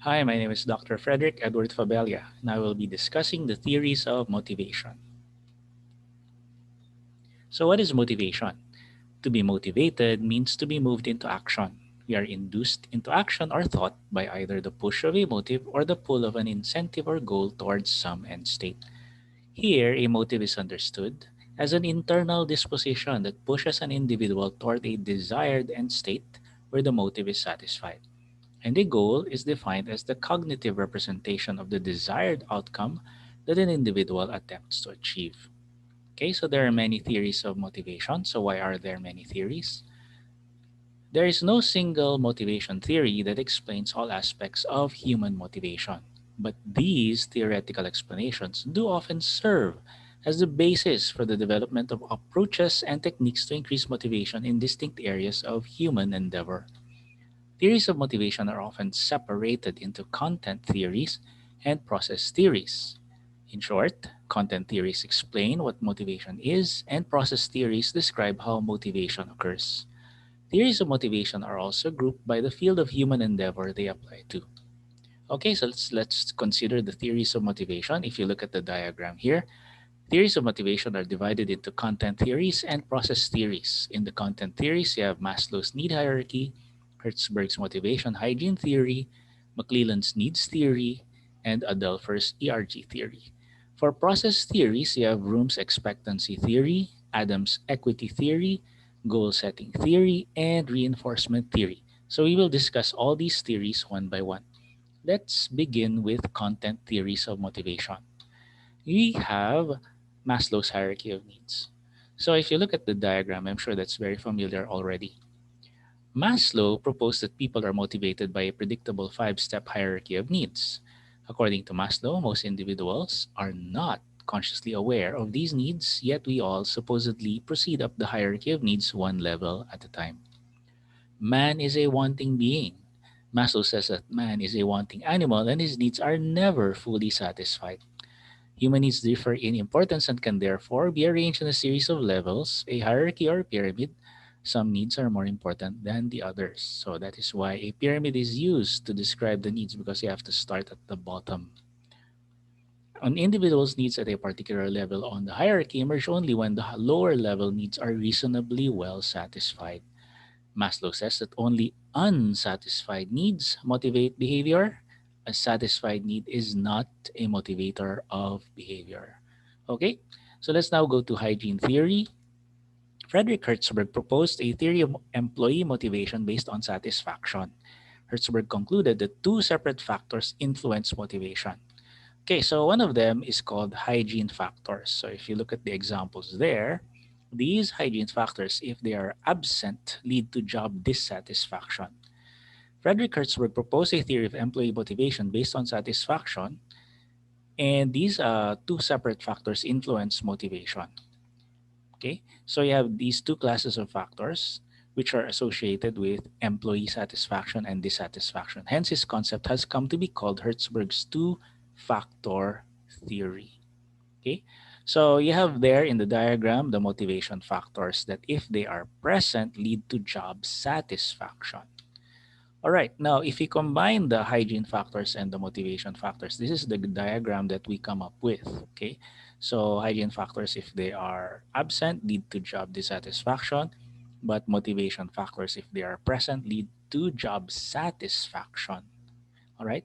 Hi, my name is Dr. Frederick Edward Fabella, and I will be discussing the theories of motivation. So, what is motivation? To be motivated means to be moved into action. We are induced into action or thought by either the push of a motive or the pull of an incentive or goal towards some end state. Here, a motive is understood as an internal disposition that pushes an individual toward a desired end state where the motive is satisfied. And a goal is defined as the cognitive representation of the desired outcome that an individual attempts to achieve. Okay, so there are many theories of motivation. So, why are there many theories? There is no single motivation theory that explains all aspects of human motivation, but these theoretical explanations do often serve as the basis for the development of approaches and techniques to increase motivation in distinct areas of human endeavor. Theories of motivation are often separated into content theories and process theories. In short, content theories explain what motivation is, and process theories describe how motivation occurs. Theories of motivation are also grouped by the field of human endeavor they apply to. Okay, so let's consider the theories of motivation. If you look at the diagram here, theories of motivation are divided into content theories and process theories. In the content theories, you have Maslow's need hierarchy, Hertzberg's motivation hygiene theory, McClelland's needs theory, and Adelpher's ERG theory. For process theories, you have Room's expectancy theory, Adams' equity theory, goal setting theory, and reinforcement theory. So we will discuss all these theories one by one. Let's begin with content theories of motivation. We have Maslow's hierarchy of needs. So if you look at the diagram, I'm sure that's very familiar already. Maslow proposed that people are motivated by a predictable five-step hierarchy of needs. According to Maslow, most individuals are not consciously aware of these needs, yet we all supposedly proceed up the hierarchy of needs one level at a time. Man is a wanting being. Maslow says that man is a wanting animal and his needs are never fully satisfied. Human needs differ in importance and can therefore be arranged in a series of levels, a hierarchy or a pyramid. Some needs are more important than the others. So that is why a pyramid is used to describe the needs because you have to start at the bottom. An individual's needs at a particular level on the hierarchy emerge only when the lower level needs are reasonably well satisfied. Maslow says that only unsatisfied needs motivate behavior. A satisfied need is not a motivator of behavior. Okay, so let's now go to hygiene theory. Frederick Hertzberg proposed a theory of employee motivation based on satisfaction. Hertzberg concluded that two separate factors influence motivation. Okay, so one of them is called hygiene factors. So if you look at the examples there, these hygiene factors, if they are absent, lead to job dissatisfaction. Frederick Hertzberg proposed a theory of employee motivation based on satisfaction, and these two separate factors influence motivation. Okay, so you have these two classes of factors which are associated with employee satisfaction and dissatisfaction. Hence, his concept has come to be called Hertzberg's two-factor theory. Okay, so you have there in the diagram the motivation factors that, if they are present, lead to job satisfaction. All right, now if we combine the hygiene factors and the motivation factors, this is the diagram that we come up with. Okay, so hygiene factors, if they are absent, lead to job dissatisfaction, but motivation factors, if they are present, lead to job satisfaction. All right.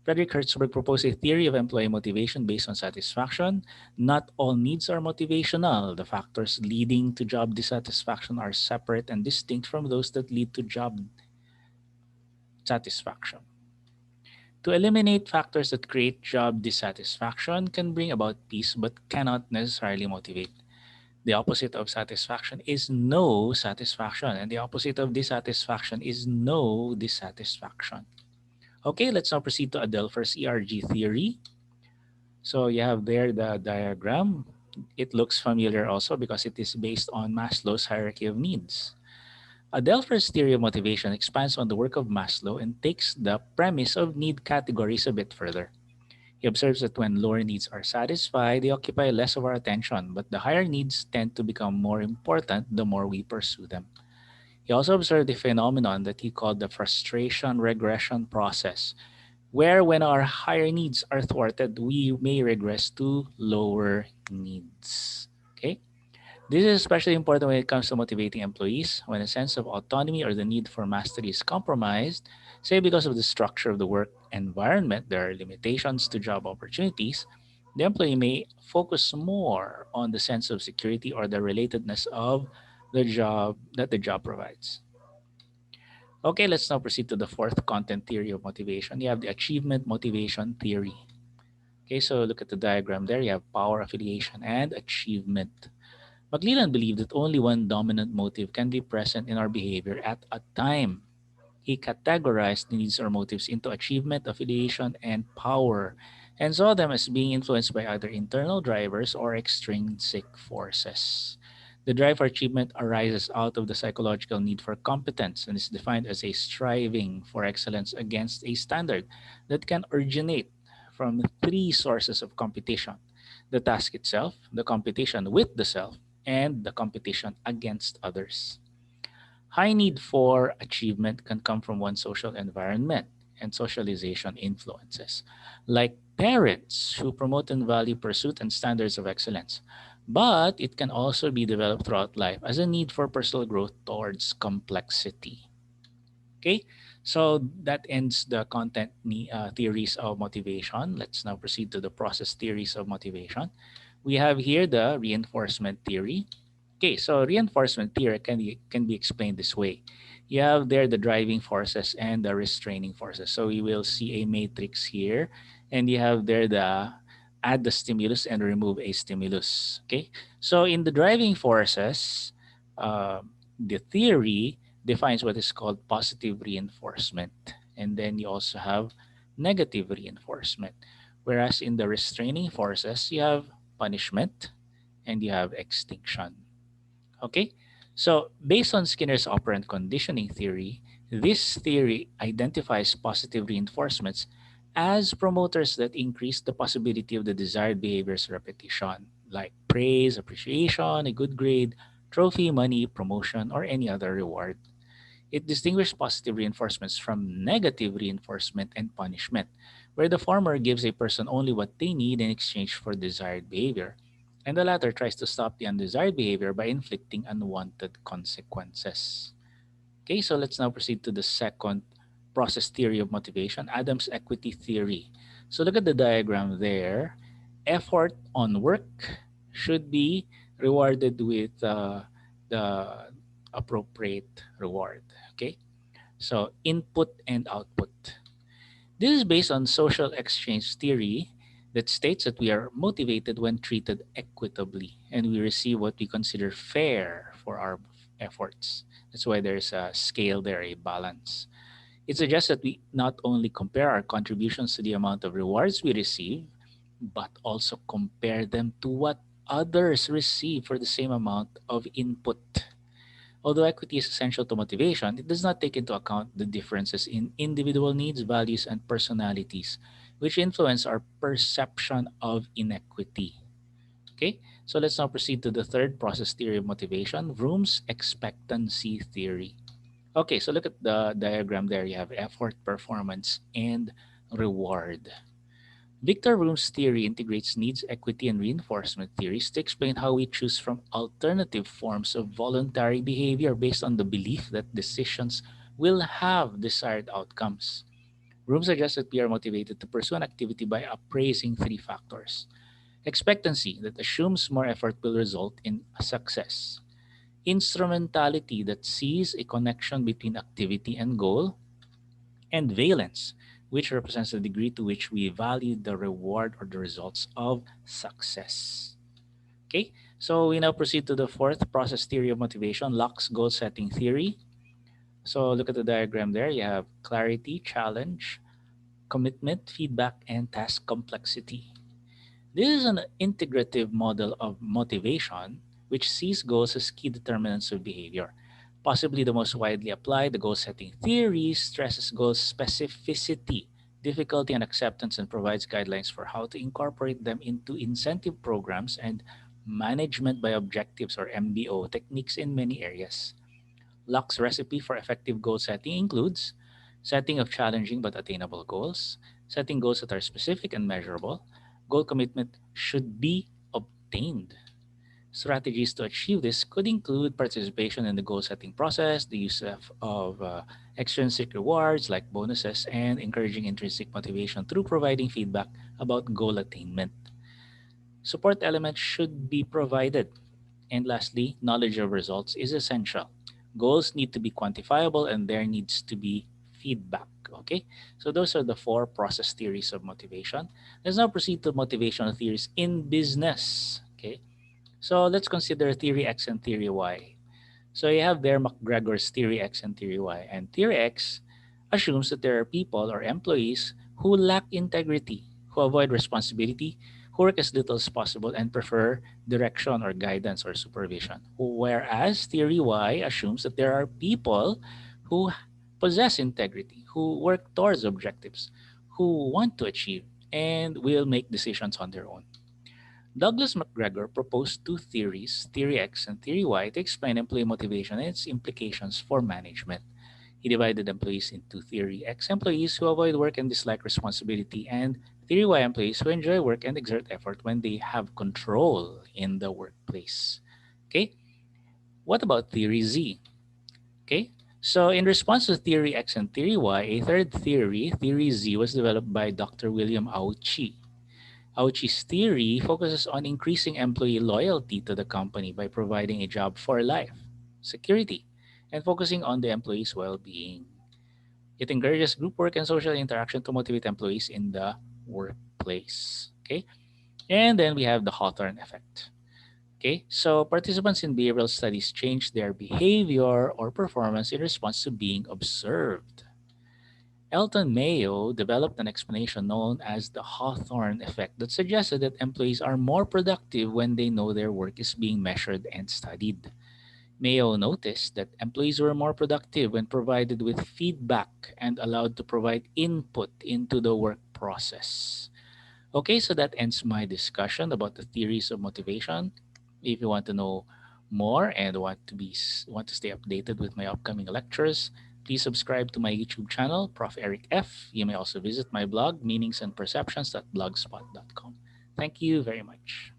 Frederick Hertzberg proposed a theory of employee motivation based on satisfaction. Not all needs are motivational. The factors leading to job dissatisfaction are separate and distinct from those that lead to job satisfaction. To eliminate factors that create job dissatisfaction can bring about peace but cannot necessarily motivate. The opposite of satisfaction is no satisfaction, and the opposite of dissatisfaction is no dissatisfaction. Okay, let's now proceed to Adelpher's ERG theory. So you have there the diagram. It looks familiar also because it is based on Maslow's hierarchy of needs. Adelpher's theory of motivation expands on the work of Maslow and takes the premise of need categories a bit further. He observes that when lower needs are satisfied, they occupy less of our attention, but the higher needs tend to become more important the more we pursue them. He also observed a phenomenon that he called the frustration regression process, where when our higher needs are thwarted, we may regress to lower needs. Okay? This is especially important when it comes to motivating employees. When a sense of autonomy or the need for mastery is compromised, say because of the structure of the work environment, there are limitations to job opportunities, the employee may focus more on the sense of security or the relatedness of the job that the job provides. Okay, let's now proceed to the fourth content theory of motivation. You have the achievement motivation theory. Okay, so look at the diagram there. You have power, affiliation, and achievement. McLellan believed that only one dominant motive can be present in our behavior at a time. He categorized needs or motives into achievement, affiliation, and power, and saw them as being influenced by either internal drivers or extrinsic forces. The drive for achievement arises out of the psychological need for competence and is defined as a striving for excellence against a standard that can originate from three sources of competition: the task itself, the competition with the self, and the competition against others. High need for achievement can come from one's social environment and socialization influences, like parents who promote and value pursuit and standards of excellence. But it can also be developed throughout life as a need for personal growth towards complexity. Okay, so that ends the theories of motivation. Let's now proceed to the process theories of motivation. We have here the reinforcement theory. Okay, so reinforcement theory can be explained this way. You have there the driving forces and the restraining forces. So you will see a matrix here, and you have there the add the stimulus and remove a stimulus. Okay, so in the driving forces, uh, the theory defines what is called positive reinforcement, and then you also have negative reinforcement. Whereas in the restraining forces, you have punishment and you have extinction. Okay, so based on Skinner's operant conditioning theory, this theory identifies positive reinforcements as promoters that increase the possibility of the desired behavior's repetition, like praise, appreciation, a good grade, trophy, money, promotion, or any other reward. It distinguishes positive reinforcements from negative reinforcement and punishment, where the former gives a person only what they need in exchange for desired behavior, and the latter tries to stop the undesired behavior by inflicting unwanted consequences. Okay, so let's now proceed to the second process theory of motivation, Adam's equity theory. So look at the diagram there. Effort on work should be rewarded with the appropriate reward. Okay, so input and output. This is based on social exchange theory that states that we are motivated when treated equitably and we receive what we consider fair for our efforts. That's why there's a scale there, a balance. It suggests that we not only compare our contributions to the amount of rewards we receive, but also compare them to what others receive for the same amount of input. Although equity is essential to motivation, it does not take into account the differences in individual needs, values, and personalities, which influence our perception of inequity. Okay, so let's now proceed to the third process theory of motivation, Vroom's expectancy theory. Okay, so look at the diagram there. You have effort, performance, and reward. Victor Room's theory integrates needs, equity, and reinforcement theories to explain how we choose from alternative forms of voluntary behavior based on the belief that decisions will have desired outcomes. Room suggests that we are motivated to pursue an activity by appraising three factors: expectancy, that assumes more effort will result in a success; instrumentality, that sees a connection between activity and goal; and valence, which represents the degree to which we value the reward or the results of success. Okay, so we now proceed to the fourth process theory of motivation, Locke's goal setting theory. So look at the diagram there. You have clarity, challenge, commitment, feedback, and task complexity. This is an integrative model of motivation which sees goals as key determinants of behavior. Possibly the most widely applied, the goal setting theory stresses goal specificity, difficulty, and acceptance and provides guidelines for how to incorporate them into incentive programs and management by objectives or MBO techniques in many areas. Locke's recipe for effective goal setting includes setting of challenging but attainable goals, Setting goals that are specific and measurable. Goal commitment should be obtained. Strategies to achieve this could include participation in the goal setting process, the use of extrinsic rewards like bonuses, and encouraging intrinsic motivation through providing feedback about goal attainment. Support elements should be provided. And lastly, knowledge of results is essential. Goals need to be quantifiable and there needs to be feedback. Okay, so those are the four process theories of motivation. Let's now proceed to motivational theories in business. Okay, so let's consider theory X and theory Y. So you have there McGregor's theory X and theory Y. And theory X assumes that there are people or employees who lack integrity, who avoid responsibility, who work as little as possible, and prefer direction or guidance or supervision. Whereas theory Y assumes that there are people who possess integrity, who work towards objectives, who want to achieve, and will make decisions on their own. Douglas MacGregor proposed two theories, Theory X and Theory Y, to explain employee motivation and its implications for management. He divided employees into Theory X employees who avoid work and dislike responsibility, and Theory Y employees who enjoy work and exert effort when they have control in the workplace. Okay, what about Theory Z? Okay, so in response to Theory X and Theory Y, a third theory, Theory Z, was developed by Dr. William Auchi. Auchi's theory focuses on increasing employee loyalty to the company by providing a job for life, security, and focusing on the employee's well being. It encourages group work and social interaction to motivate employees in the workplace. Okay, and then we have the Hawthorn Effect. Okay, so participants in behavioral studies change their behavior or performance in response to being observed. Elton Mayo developed an explanation known as the Hawthorn Effect that suggested that employees are more productive when they know their work is being measured and studied. Mayo noticed that employees were more productive when provided with feedback and allowed to provide input into the work process. Okay, so that ends my discussion about the theories of motivation. If you want to know more and want to stay updated with my upcoming lectures, please subscribe to my YouTube channel, Prof. Eric F. You may also visit my blog, meaningsandperceptions.blogspot.com. Thank you very much.